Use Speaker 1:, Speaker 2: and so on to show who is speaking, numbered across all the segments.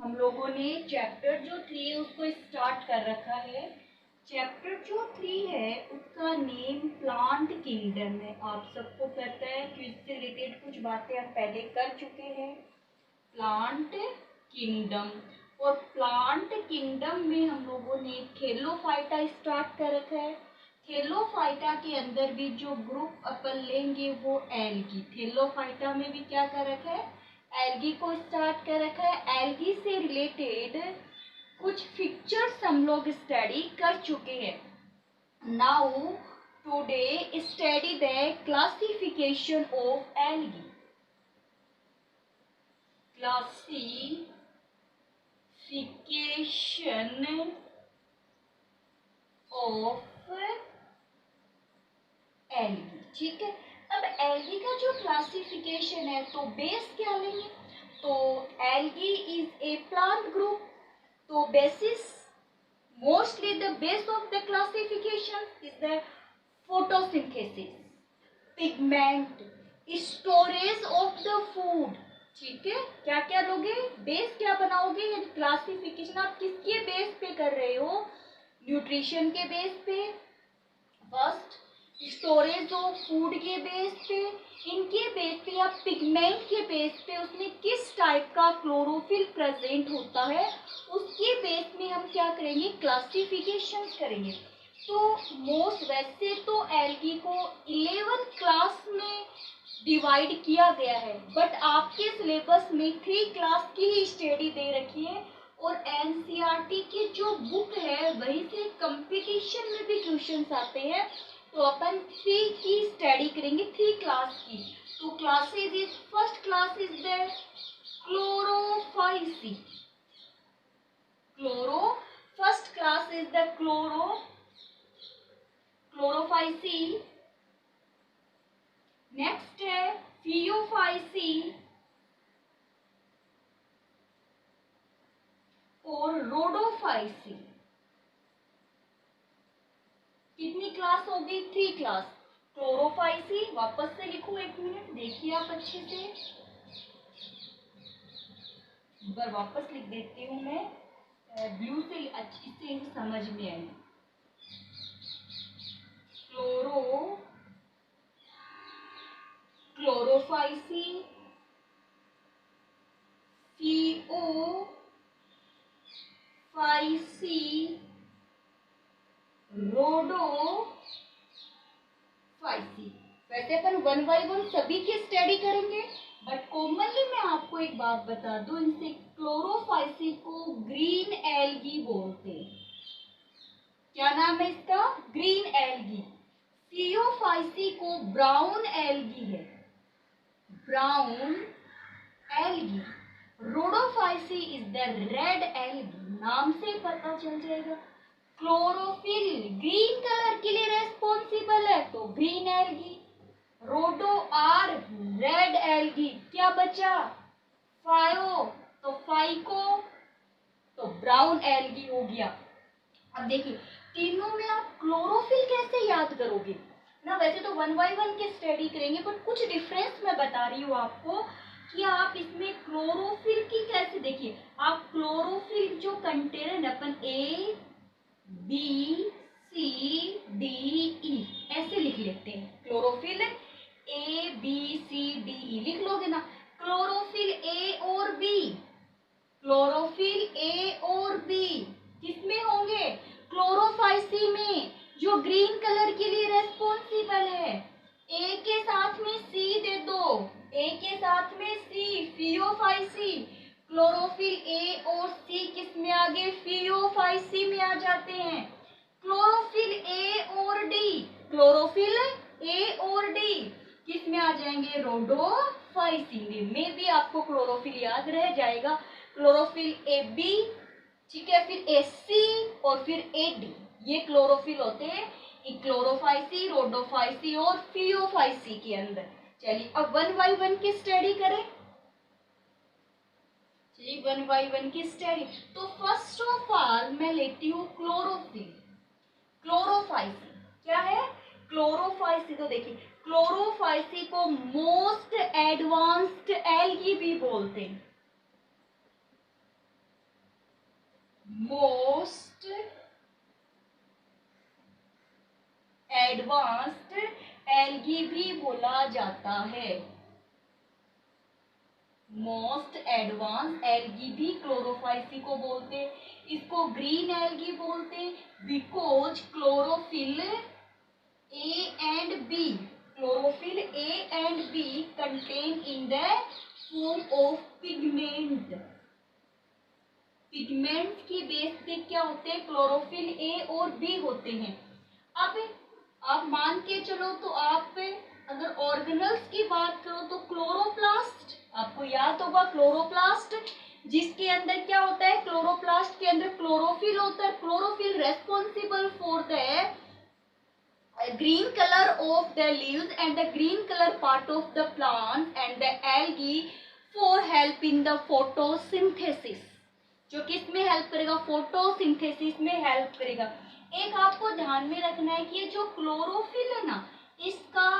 Speaker 1: हम लोगों ने चैप्टर जो 3 है उसको स्टार्ट कर रखा है। चैप्टर जो 3 है उसका नेम प्लांट किंगडम है। आप सबको पता है कि इससे रिलेटेड कुछ बातें हम पहले कर चुके हैं। प्लांट किंगडम, और प्लांट किंगडम में हम लोगों ने थैलोफाइटा स्टार्ट कर रखा है। थैलोफाइटा के अंदर भी जो ग्रुप अपन लेंगे वो एल्गी। थैलोफाइटा में भी क्या कर रखा है, एल्गी को स्टार्ट कर रखा है। एल्गी से रिलेटेड कुछ फीचर्स हम लोग स्टडी कर चुके हैं। Now today study the classification of algae. Classification of algae, ठीक है। अब एल्गी का जो क्लासिफिकेशन है तो बेस क्या लेंगे, तो algae is a plant group, तो basis mostly the base of the classification is the photosynthesis, pigment, storage of the food, ठीक है। क्या क्या लोगे, बेस क्या बनाओगे, क्लासिफिकेशन आप किसके बेस पे कर रहे हो, न्यूट्रिशन के बेस पे, फर्स्ट स्टोरेज ऑफ फूड के बेस पे, इनके बेस पे या पिगमेंट के बेस पे उसमें किस टाइप का क्लोरोफिल प्रेजेंट होता है उसके बेस में हम क्या करेंगे, क्लासिफिकेशन करेंगे। तो मोस्ट वैसे तो एल्गी को 11 क्लास में डिवाइड किया गया है, बट आपके सिलेबस में 3 क्लास की ही स्टडी दे रखी है, और एनसीईआरटी की जो बुक है वहीं से कंपटीशन में भी क्वेश्चंस आते हैं। तो अपन 3 की स्टडी करेंगे, 3 क्लास की। तो classes is, first class is the Chlorophyceae, first class is the Chlorophyceae. Next है फियोफाइसी और रोडोफाइसी। कितनी क्लास होगी, 3 क्लास। क्लोरोफाइसी वापस से लिखो, 1 मिनट देखिए आप अच्छे से, एक बार वापस लिख देती हूँ मैं, ब्लू से अच्छी से समझ में आए। Chlorophyceae, Phaeophyceae, Rhodophyceae. वैसे अपन 1 बाय 1 सभी की स्टडी करेंगे, बट कॉमनली मैं आपको एक बात बता दूं, इनसे क्लोरोफाइसी को ग्रीन एल्गी बोलते हैं। क्या नाम है इसका, ग्रीन एल्गी। फियोफाइसी को ब्राउन एल्गी है, brown algae. Rhodophyceae is the red algae, नाम से पता चल जाएगा। क्लोरोफिल ग्रीन कलर के लिए रेस्पॉन्सिबल है तो ग्रीन एल्गी। रोडो आर रेड एल्गी, क्या बचा, फायो, तो फाइको, तो ब्राउन एल्गी हो गया। अब देखिए तीनों में आप क्लोरोफिल कैसे याद करोगे ना, वैसे तो 1 बाय 1 की स्टडी करेंगे, बट कुछ डिफरेंस मैं बता रही हूँ आपको कि आप इसमें क्लोरोफिल की कैसे, देखिए आप क्लोरोफिल जो कंटेनर अपन A B C D E ऐसे लिख लेते हैं, chlorophyll A B C D E लिख लोगे ना। क्लोरोफिल ए और बी, क्लोरोफिल ए और बी किसमें होंगे, क्लोरोफाइसी में, जो ग्रीन कलर के लिए रेस्पॉन्सिबल है। ए के साथ में सी दे दो, ए के साथ में सी, फियोफाइसी। क्लोरोफिल ए और सी किस में आ गए, फियोफाइसी में आ जाते हैं। क्लोरोफिल ए और डी, क्लोरोफिल ए और डी किस में आ जाएंगे, रोडोफाइसी में भी आपको क्लोरोफिल याद रह जाएगा। क्लोरोफिल ए बी, ठीक है, फिर ए सी और फिर ए डी, ये क्लोरोफिल होते हैं क्लोरोफाइसी, रोडोफाइसी और फियोफाइसी के अंदर। चलिए अब 1 बाय 1 की स्टडी करें। चलिए 1 बाय 1 की स्टडी। तो फर्स्ट ऑफ ऑल मैं लेती हूँ क्लोरोफिल, क्लोरोफाइसी क्या है, क्लोरोफाइसी। तो देखिए क्लोरोफाइसी को मोस्ट एडवांस्ड एल्गी भी बोलते हैं, मोस्ट एडवांस्ड एल्गी भी बोला जाता है। मोस्ट एडवांस एल्गी भी क्लोरोफाइसी को बोलते हैं। इसको ग्रीन एल्गी बोलते हैं because chlorophyll A and B, chlorophyll A and B contain in the form of pigment. Pigment की बेस पे क्या होते हैं, क्लोरोफिल ए और बी होते हैं। अब आप मान के चलो तो आप अगर ऑर्गेनल्स की बात करो तो क्लोरोप्लास्ट, आपको याद होगा क्लोरोप्लास्ट, जिसके अंदर क्या होता है, क्लोरोप्लास्ट के अंदर क्लोरोफिल होता है। Chlorophyll responsible for the green color of the leaves and the green color part of the plant and the algae for help in the photosynthesis, जो किस में हेल्प करेगा, फोटोसिंथेसिस में हेल्प करेगा। एक आपको ध्यान में रखना है कि ये जो क्लोरोफिल है ना, इसका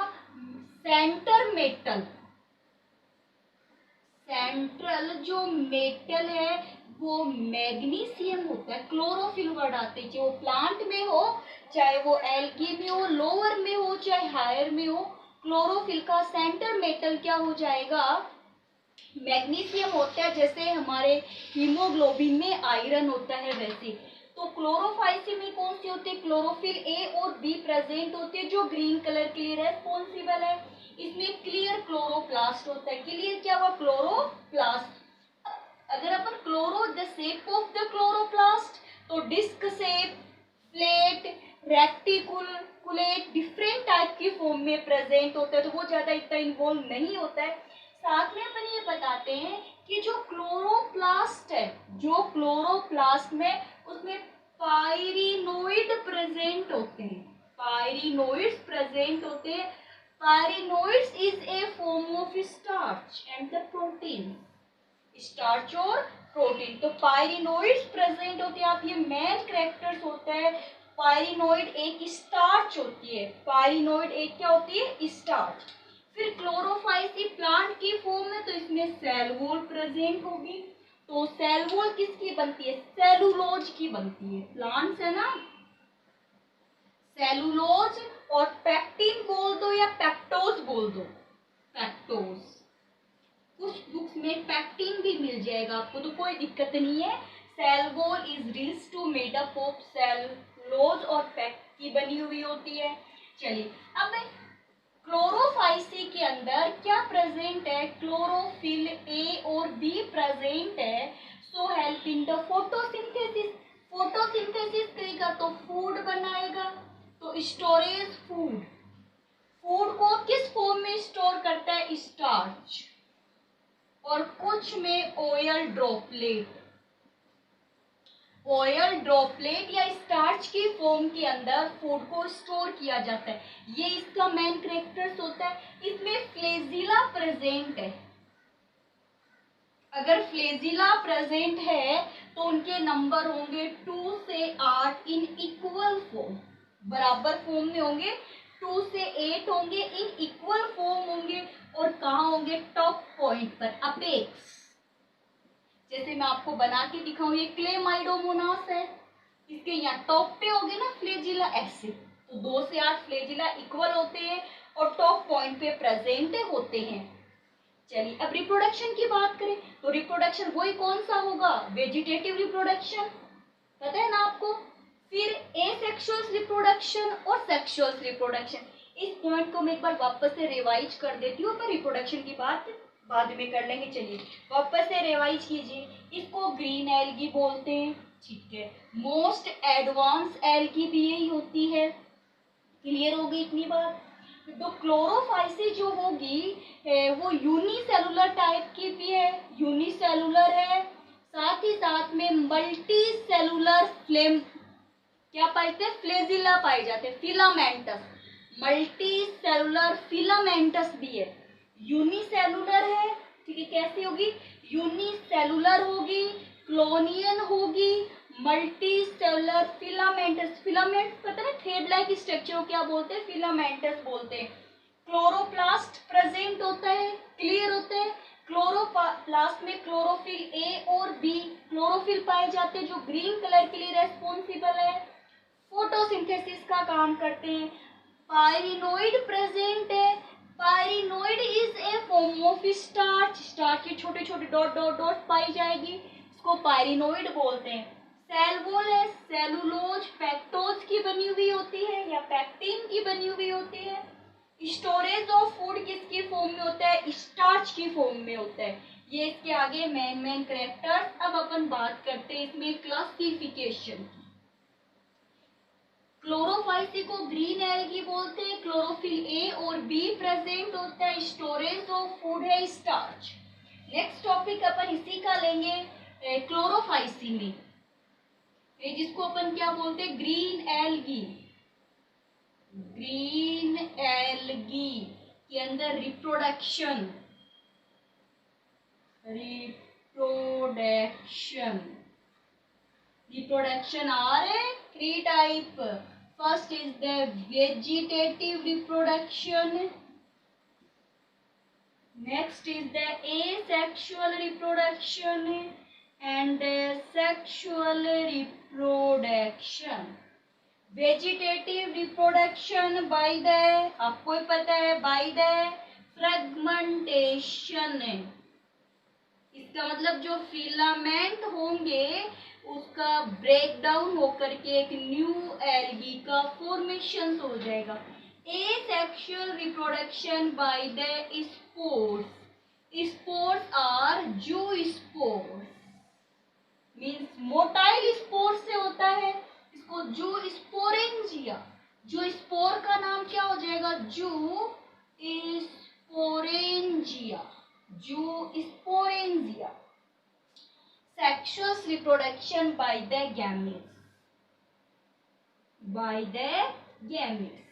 Speaker 1: सेंट्रल जो मेटल है वो मैग्नीशियम होता है। क्लोरोफिल वर्ड आते हैं, चाहे वो प्लांट में हो, चाहे वो एल्गी में हो, लोअर में हो चाहे हायर में हो, क्लोरोफिल का सेंटर मेटल क्या हो जाएगा, मैग्नीशियम होता है। जैसे हमारे हीमोग्लोबिन में आयरन होता है वैसे। तो क्लोरोफाइसी में कौन सी होती है, क्लोरोफिल ए और बी प्रेजेंट होते हैं, जो ग्रीन कलर के लिए रेस्पॉन्सिबल है। इसमें क्लियर क्लोरोप्लास्ट होता है। क्लियर क्या हुआ, क्लोरोप्लास्ट। अगर अपन chloro the shape of the chloroplast, तो disc shape, flat, reticulate, different type की फॉर्म में प्रेजेंट होता है, तो वो ज्यादा इतना इन्वॉल्व नहीं होता है। साथ में अपन ये बताते हैं कि जो क्लोरोप्लास्ट है, जो क्लोरोप्लास्ट में उसमें पायरिनोइड प्रेजेंट होते हैं, पायरिनोइड्स प्रेजेंट होते हैं। Pyrenoids is a form of starch and the protein, starch और प्रोटीन। तो पायरिनोइड्स प्रेजेंट होते हैं। आप ये मेन कैरेक्टर्स होता है। पायरिनोइड एक स्टार्च होती है, पायरिनोइड एक क्या होती है, स्टार्च। फिर क्लोरोफाइसी प्लांट की फॉर्म में, तो इसमें सेल वॉल प्रेजेंट होगी। तो सेल वॉल किसकी बनती है, सेलुलोज की बनती है। प्लांट्स है ना, सेलुलोज और पेक्टिन बोल दो या पेक्टोज बोल दो, पेक्टोज। कुछ बुक्स में पेक्टिन भी मिल जाएगा आपको, तो कोई दिक्कत नहीं है। Cell wall is rills to made up of cellulose और पेक्ट की बनी हुई होती है। चलिए अब क्लोरोफाइसी के अंदर क्या प्रेजेंट है, क्लोरोफिल ए और बी प्रेजेंट है। So help in the photosynthesis, photosynthesis करेगा तो फूड बनाएगा। तो स्टोरेज फूड, फूड को किस फॉर्म में स्टोर करता है, स्टार्च, और कुछ में ऑयल ड्रॉपलेट, ऑयल ड्रॉपलेट या स्टार्च की फॉर्म के अंदर फूड को स्टोर किया जाता है। ये इसका मेन कैरेक्टर्स होता है। इसमें फ्लेजिला प्रेजेंट है। अगर फ्लेजिला प्रेजेंट है तो उनके नंबर होंगे 2 से 8 इन इक्वल फॉर्म, बराबर फॉर्म में होंगे। 2 से 8 होंगे, इन इक्वल फॉर्म होंगे, और कहाँ होंगे, टॉप पॉइंट पर, अपेक्स। जैसे मैं आपको बना के दिखाऊं, ये क्लेमाइडोमोनास है, इसके यहाँ टॉप पे होगे ना फ्लेजिला ऐसे। तो 2 से 8 फ्लेजिला इक्वल होते हैं और टॉप पॉइंट पे प्रेजेंट होते हैं। चलिए अब रिप्रोडक्शन की बात करें, तो रिप्रोडक्शन वही कौन सा होगा, वेजिटेटिव रिप्रोडक्शन, पता है ना आपको। फिर एसेक्सुअल रिप्रोडक्शन और सेक्सुअल रिप्रोडक्शन। इस पॉइंट को मैं एक बार वापस से रिवाइज कर देती हूँ, पर रिप्रोडक्शन की बात बाद में कर लेंगे। चलिए वापस से रिवाइज कीजिए। इसको ग्रीन एल्गी बोलते हैं, ठीक है। मोस्ट एडवांस एल्गी भी यही होती है। क्लियर होगी इतनी बात। तो क्लोरोफाइसी जो होगी वो यूनिसेलुलर टाइप की भी है, यूनिसेलुलर है। साथ ही साथ में मल्टी सेलुलर फ्लेम क्या पाते हैं, फ्लेजिला पाए जाते हैं, फिलामेंटस, मल्टी सेलुलर फिलामेंटस भी है। यूनिसेलुलर है, ठीक है। कैसी होगी, यूनिसेलुलर होगी, क्लोनियन होगी, मल्टी सेलुलर फिलामेंटस। फिलामेंट पता है थ्रेड लाइक स्ट्रक्चर को क्या बोलते हैं, फिलामेंटस बोलते हैं। क्लोरोप्लास्ट प्रेजेंट होता है, क्लियर होता है। क्लोरोप्लास्ट में क्लोरोफिल ए और बी क्लोरोफिल पाए जाते हैं जो ग्रीन कलर के लिए रेस्पॉन्सिबल है, फोटोसिंथेसिस का काम करते हैं। पायरिनोइड प्रेजेंट है। Pyrenoid is a form of starch. Starch के छोटे छोटे डॉट डॉट डॉट पाई जाएगी, इसको पायरिनोइड बोलते हैं। सेल वॉल है, सेलुलोज पेक्टोज की बनी हुई होती है या पैक्टिन की बनी हुई होती है। स्टोरेज ऑफ फूड किसकी फॉर्म में होता है? स्टार्च की फॉर्म में होता है। ये इसके आगे मेन कैरेक्टर्स। अब अपन बात करते हैं इसमें क्लासिफिकेशन की। क्लोरोफाइसी को ग्रीन एल्गी बोलते हैं। क्लोरोफिल ए और बी प्रेजेंट होता है। स्टोरेज ऑफ फूड है स्टार्च। नेक्स्ट टॉपिक अपन इसी का लेंगे क्लोरोफाइसी में, जिसको अपन क्या बोलते हैं? Green algae. ग्रीन एल्गी के अंदर reproduction are three type. First is the vegetative reproduction. Next is the asexual reproduction and sexual reproduction. Vegetative reproduction by the, आपको ही पता है, बाय द फ्रेगमेंटेशन। इसका मतलब जो फिलामेंट होंगे उसका ब्रेक डाउन होकर के एक न्यू एल्गी का फॉर्मेशन हो जाएगा। Asexual reproduction by the spores. Spores are zoospores, means motile spore से होता है। इसको जूस्पोरेंजिया, जो स्पोर का नाम क्या हो जाएगा? Zoosporangia, zoosporangia. Sexual reproduction by the gametes, by the gametes,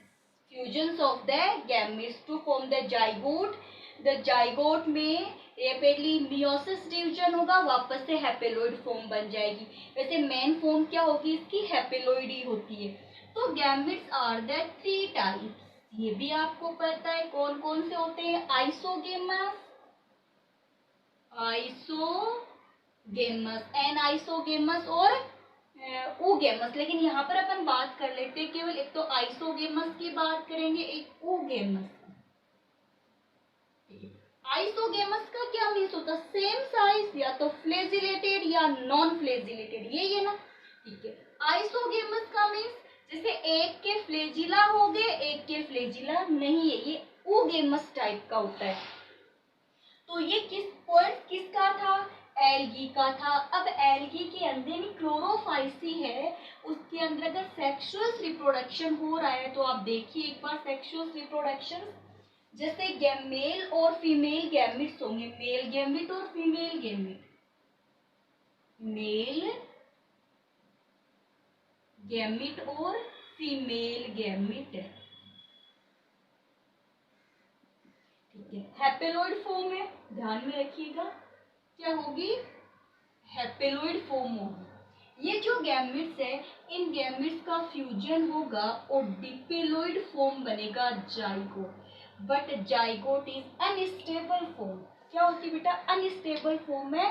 Speaker 1: fusions of the gametes to form the zygote. The zygote में रेपिडली मियोसिस डिवीजन होगा, वापस से हैपेलॉइड फॉर्म बन जाएगी। वैसे मेन फॉर्म क्या होगी इसकी? हैपेलॉइड ही होती है। तो gametes are the three types, ये भी आपको पता है कौन कौन से होते हैं? आइसोगेमस, आइसोगेमस, एनाइसोगेमस और ओगेमस। लेकिन यहाँ पर अपन बात कर लेते हैं केवल एक तो आइसोगेमस की बात करेंगे, एक ओगेमस। आइसोगेमस का क्या मीन्स होता है? सेम साइज, या तो फ्लेजिलेटेड या नॉन फ्लेजिलेटेड, ये है ना, ठीक है। आइसोगेमस का मीन्स जैसे एक के फ्लेजिला हो गए, एक के फ्लेजिला नहीं है, ये ओगेमस टाइप का होता है। तो ये किस पॉइंट किसका था? एल्गी का था। अब एल्गी के अंदर में क्लोरोफाइसी है, उसके अंदर अगर सेक्सुअल रिप्रोडक्शन हो रहा है तो आप देखिए एक बार सेक्सुअल रिप्रोडक्शन, जैसे मेल और फीमेल गैमिट्स होंगे, मेल गैमिट और फीमेल गैमिट, मेल गैमिट और फीमेल गैमिट, ठीक है। हैपेलॉइड फॉर्म है, ध्यान में रखिएगा, क्या होगी? हैपेलॉइड फॉर्म होगी। ये जो गैमिट्स है, इन गैमिट्स का फ्यूजन होगा और डिपेलॉइड फॉर्म बनेगा, zygote. But zygote is unstable form. क्या होती है बेटा? अनस्टेबल फॉर्म है,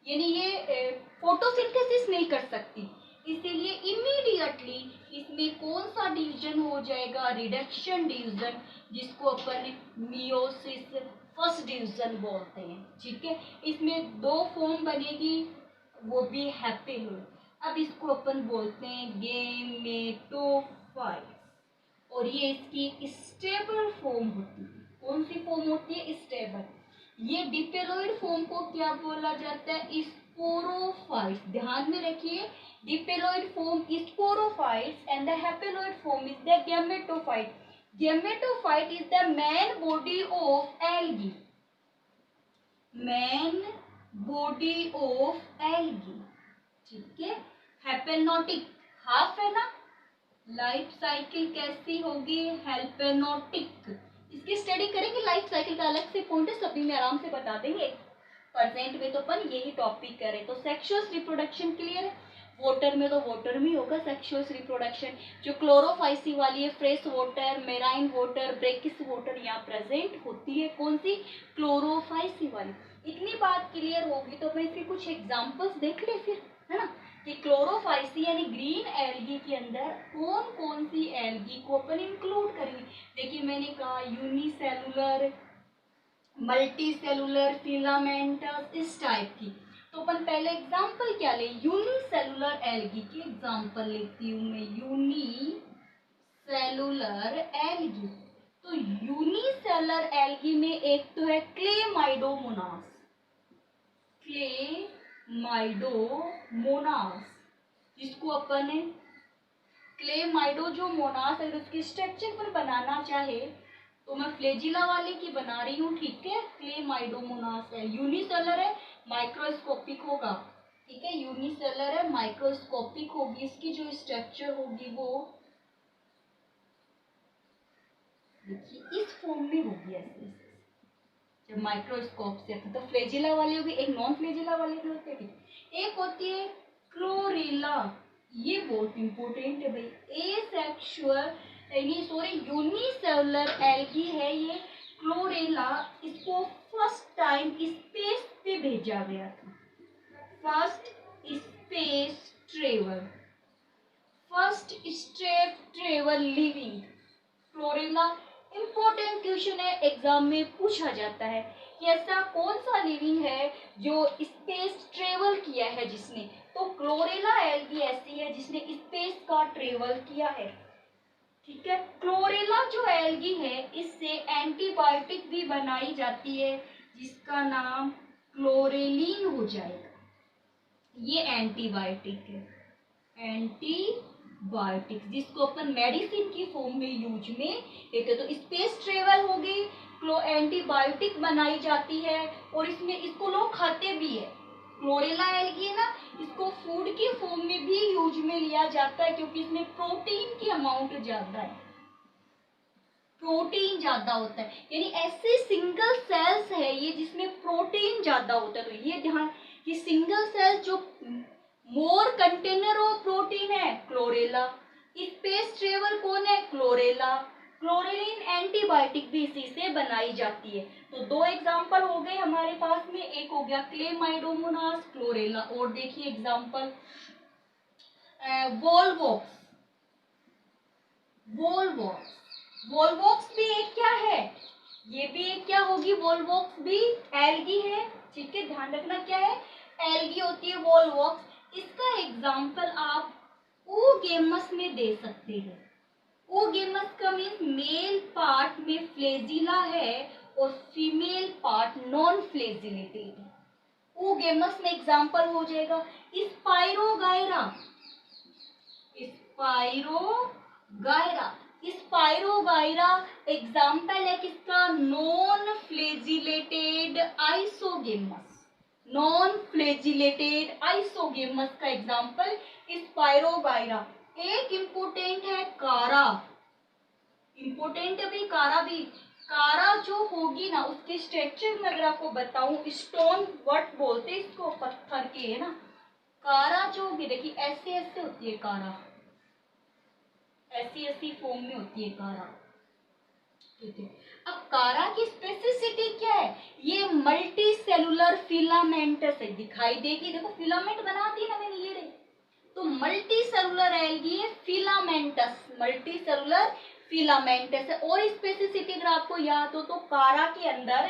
Speaker 1: यानी ये फोटोसिंथेसिस नहीं कर सकती, इसीलिए इमीडिएटली इसमें कौन सा डिवीजन हो जाएगा? रिडक्शन डिवीजन, जिसको अपन मियोसिस फर्स्ट डिवीजन बोलते हैं, ठीक है। इसमें दो फॉर्म बनेगी, वो भी हैपेलॉइड। अब इसको अपन बोलते हैं गैमेटोफाइट, और ये इसकी स्टेबल फॉर्म होती है। कौन सी फॉर्म होती है? स्टेबल। ये डिपेलॉइड फॉर्म को क्या बोला जाता है? स्पोरोफाइट्स। ध्यान में रखिए, diploid form sporophytes and the haploid form is the gametophyte. Gametophyte is the main body of algae, main body of algae, ठीक है। हैपेनोटिक हाफ है ना, लाइफ साइकिल कैसी होगी? हेल्पेनोटिक। इसकी स्टडी करेंगे, लाइफ साइकिल का अलग से पॉइंट है, सभी में आराम से बता देंगे। परसेंट में तो अपन यही टॉपिक करें। तो सेक्सुअल रिप्रोडक्शन क्लियर है। वाटर में तो वाटर में होगा सेक्सुअल रिप्रोडक्शन। जो क्लोरोफाइसी वाली है, fresh water, marine water, brackish water यहाँ प्रेजेंट होती है। कौन सी? क्लोरोफाइसी वाली। इतनी बात क्लियर होगी तो मैं इसके कुछ एग्जांपल्स देख ले फिर, है ना, कि क्लोरोफाइसी यानी ग्रीन एल्गी के अंदर कौन कौन सी एल्गी को अपन इंक्लूड करेंगे। देखिए मैंने कहा यूनिसेलुलर, मल्टी सेलुलर, फिलामेंटस, इस टाइप की। तो अपन पहले एग्जांपल क्या ले, यूनिसेलुलर एल्गी की एग्जांपल लेती हूँ मैं, यूनिसेलुलर एल्गी। तो यूनिसेलुलर एल्गी में एक तो है क्लेमाइडोमोनास, क्लेमाइडोमोनास, जिसको अपन क्लेमाइडो जो मोनास, अगर उसकी स्ट्रक्चर पर बनाना चाहे तो मैं फ्लेजिला वाले की बना रही हूँ, ठीक है। क्लेमाइडोमोनास है, यूनिसेलुलर है, माइक्रोस्कोपिक होगा, ठीक है, यूनिसेलुलर है, माइक्रोस्कोपिक होगी, इसकी जो स्ट्रक्चर होगी वो देखिए इस फॉर्म में होगी ऐसे, जब माइक्रोस्कोप से। तो फ्लेजिला वाली होगी, एक नॉन फ्लेजिला वाली भी होती है, एक होती है क्लोरेला, ये बहुत इंपॉर्टेंट है भाई, एसेक्सुअल सॉरी यूनिसेलुलर एल्गी है ये क्लोरेला। इसको फर्स्ट टाइम स्पेस पे भेजा गया था, first space travel, first step travel living chlorella. Important question है, एग्जाम में पूछा जाता है कि ऐसा कौन सा लिविंग है जो स्पेस ट्रेवल किया है जिसने, तो क्लोरेला एल्गी ऐसी है जिसने स्पेस का ट्रेवल किया है, ठीक है। क्लोरेला जो एल्गी है इससे एंटीबायोटिक भी बनाई जाती है जिसका नाम क्लोरेलिन हो जाएगा, ये एंटीबायोटिक है, एंटीबायोटिक जिसको अपन मेडिसिन की फॉर्म में यूज में लेते। तो स्पेस ट्रेवल हो गई, एंटीबायोटिक बनाई जाती है और इसमें इसको लोग खाते भी है। क्लोरेला एल्गी है ना, इसको फूड की फॉर्म में भी यूज में लिया जाता है क्योंकि इसमें प्रोटीन की अमाउंट ज्यादा है, प्रोटीन ज्यादा होता है, यानी ऐसे सिंगल सेल्स है ये जिसमें प्रोटीन ज्यादा होता है। तो ये ध्यान कि सिंगल सेल जो मोर कंटेनर ऑफ प्रोटीन है क्लोरेला, स्पेस ट्रेवल कौन है क्लोरेला, क्लोरेलिन एंटीबायोटिक भी इसी से बनाई जाती है। तो दो एग्जांपल हो गए हमारे पास में, एक हो गया क्लेमाइडोमोनास, क्लोरेला, और देखिए एग्जांपल वोल्वोक्स, वोल्वोक्स, वोल्वोक्स भी एक क्या है, ये भी एक क्या होगी, वोल्वोक्स भी एल्गी है, ठीक है, ध्यान रखना क्या है, एल्गी होती है वोल्वोक्स। इसका एग्जांपल आप ओगेमस में दे सकते हैं। ओगेमस का मीन्स मेल पार्ट में फ्लेजिला है और फीमेल पार्ट नॉन फ्लेजिलेटेड है। ओगेमस में एग्जांपल हो जाएगा स्पाइरोगायरा, स्पाइरोगायरा, स्पाइरोगायरा एग्जाम्पल है किसका, non flagellated isogamous, non flagellated isogamous का एग्जाम्पल स्पाइरोगायरा। एक इंपोर्टेंट है कारा, इंपोर्टेंट है भाई कारा भी, कारा जो होगी ना उसके स्ट्रक्चर में अगर आपको बताऊं, स्टोन व्हाट बोलते हैं इसको, पत्थर के, है ना, कारा जो होगी देखिए ऐसे ऐसे होती है कारा, ऐसी ऐसी फॉर्म में होती है कारा, ठीक है। अब कारा की स्पेसिसिटी क्या है, ये मल्टी सेलुलर फिलामेंटस है, दिखाई देगी, देखो फिलामेंट बनाती है ना मैंने, ये रही, तो मल्टी सेलुलर एल्गी है, फिलामेंटस, मल्टी सेलुलर फिलामेंटस है। और स्पेसिसिटी अगर आपको याद हो तो कारा के अंदर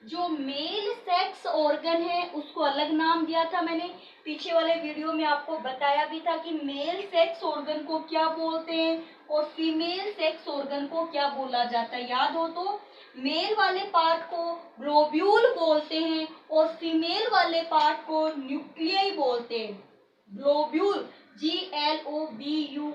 Speaker 1: जो मेल सेक्स ऑर्गन है उसको अलग नाम दिया था मैंने, पीछे वाले वीडियो में आपको बताया भी था कि मेल सेक्स ऑर्गन को क्या बोलते हैं और फीमेल सेक्स ऑर्गन को क्या बोला जाता है, याद हो तो मेल वाले पार्ट को ग्लोब्यूल बोलते हैं और फीमेल वाले पार्ट को न्यूक्लियाई बोलते हैं, ग्लोब्यूल GLOBULE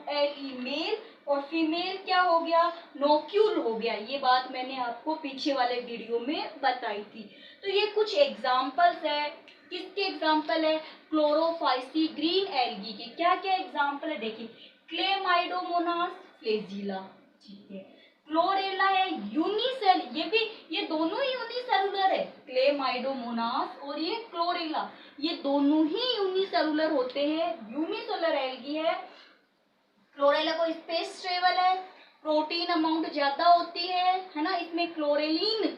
Speaker 1: मेल, और फीमेल क्या हो गया, नोक्यूल हो गया। ये बात मैंने आपको पीछे वाले वीडियो में बताई थी। तो ये कुछ एग्जांपल्स है, किसके एग्जांपल है, क्लोरोफाइसी ग्रीन एल्गी के क्या क्या एग्जांपल है, देखिए क्लेमाइडोमोनास, फ्लेजिला, ठीक है, क्लोरेला है यूनिसेल, ये भी, ये दोनों ही यूनिसेलुलर है, क्लेमाइडोमोनास और ये क्लोरेला, ये दोनों ही यूनिसेलुलर होते हैं, यूनिसेलुलर एल्गी है। क्लोरेला को स्पेस ट्रेवल है, प्रोटीन अमाउंट ज्यादा होती है ना, इसमें क्लोरेलिन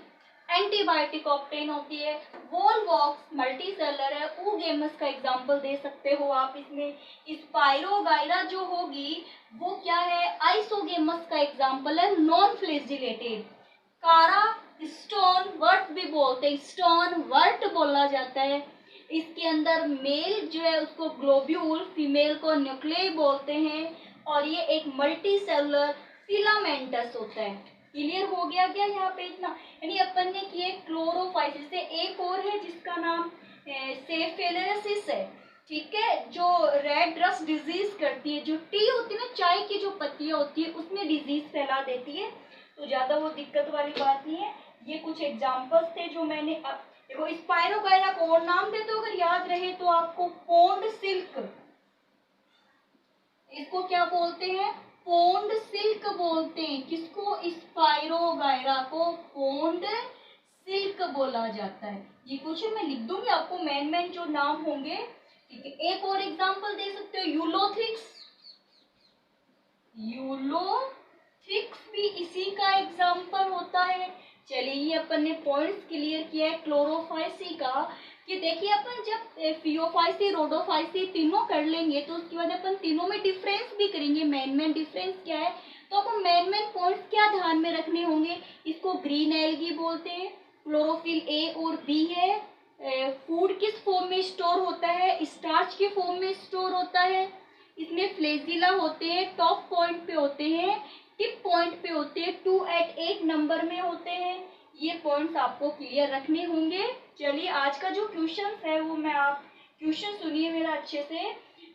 Speaker 1: एंटीबायोटिक ऑप्टेन होती है, वोलवॉक्स मल्टीसेलर है, ऊगेमस का एग्जांपल दे सकते हो आप इसमें। स्पाइरोगाइरा जो होगी वो क्या है, आइसोगेमस का एग्जांपल है, नॉन फ्लैजिलेटेड। कारा स्टोन वर्ट भी बोलते हैं, स्टोन वर्ट बोला जाता है। इसके अंदर मेल जो है उसको ग्लोब्यूल, फीमेल को न्यूक्लियस बोलते हैं, और ये एक मल्टी सेलुलर फिलामेंटस होता है। क्लियर हो गया क्या यहाँ पे इतना? यानी अपन ने किए क्लोरोफाइसिस से। एक और है जिसका नाम सेफेलरिस है, ठीक है, जो रेड रस्ट डिजीज करती है, जो टी होती है ना, चाय की जो पत्तियां होती है उसमें डिजीज फैला देती है, तो ज्यादा वो दिक्कत वाली बात नहीं है। ये कुछ एग्जांपल्स थे जो मैंने देखो स्पाइरोगाइरा को और नाम दे तो अगर याद रहे तो आपको पोन्ड सिल्क, इसको क्या बोलते हैं, पोन्ड सिल्क बोलते हैं। किसको? स्पाइरोगाइरा को पोन्ड सिल्क बोला जाता है। ये क्वेश्चन मैं लिख दूंगी आपको, मेन जो नाम होंगे, ठीक है। एक और एग्जांपल दे सकते हो, यूलोथिक्स। यूलोथिक्स भी इसी का एग्जांपल होता है। चलिए ये अपन ने पॉइंट्स क्लियर किया है क्लोरोफाइसी का, कि देखिए अपन जब फियोफाइसी रोडोफाइसी तीनों कर लेंगे तो उसके बाद अपन तीनों में डिफरेंस भी करेंगे, मेन डिफरेंस क्या है, तो अपन मेन पॉइंट्स क्या ध्यान में रखने होंगे। इसको ग्रीन एल्गी बोलते हैं, क्लोरोफिल ए और बी है, फूड किस फॉर्म में स्टोर होता है, स्टार्च के फॉर्म में स्टोर होता है, इसमें फ्लेजिला होते हैं, टॉप पॉइंट पे होते हैं, टिप पॉइंट पे होते हैं, 2 at 8 नंबर में होते हैं। ये पॉइंट्स आपको क्लियर रखने होंगे। चलिए आज का जो क्वेश्चन है वो मैं आप क्वेश्चन सुनिए मेरा अच्छे से,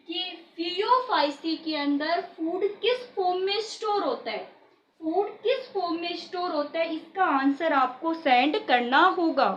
Speaker 1: कि फियोफाइसी के अंदर फूड किस फॉर्म में स्टोर होता है, फूड किस फॉर्म में स्टोर होता है, इसका आंसर आपको सेंड करना होगा।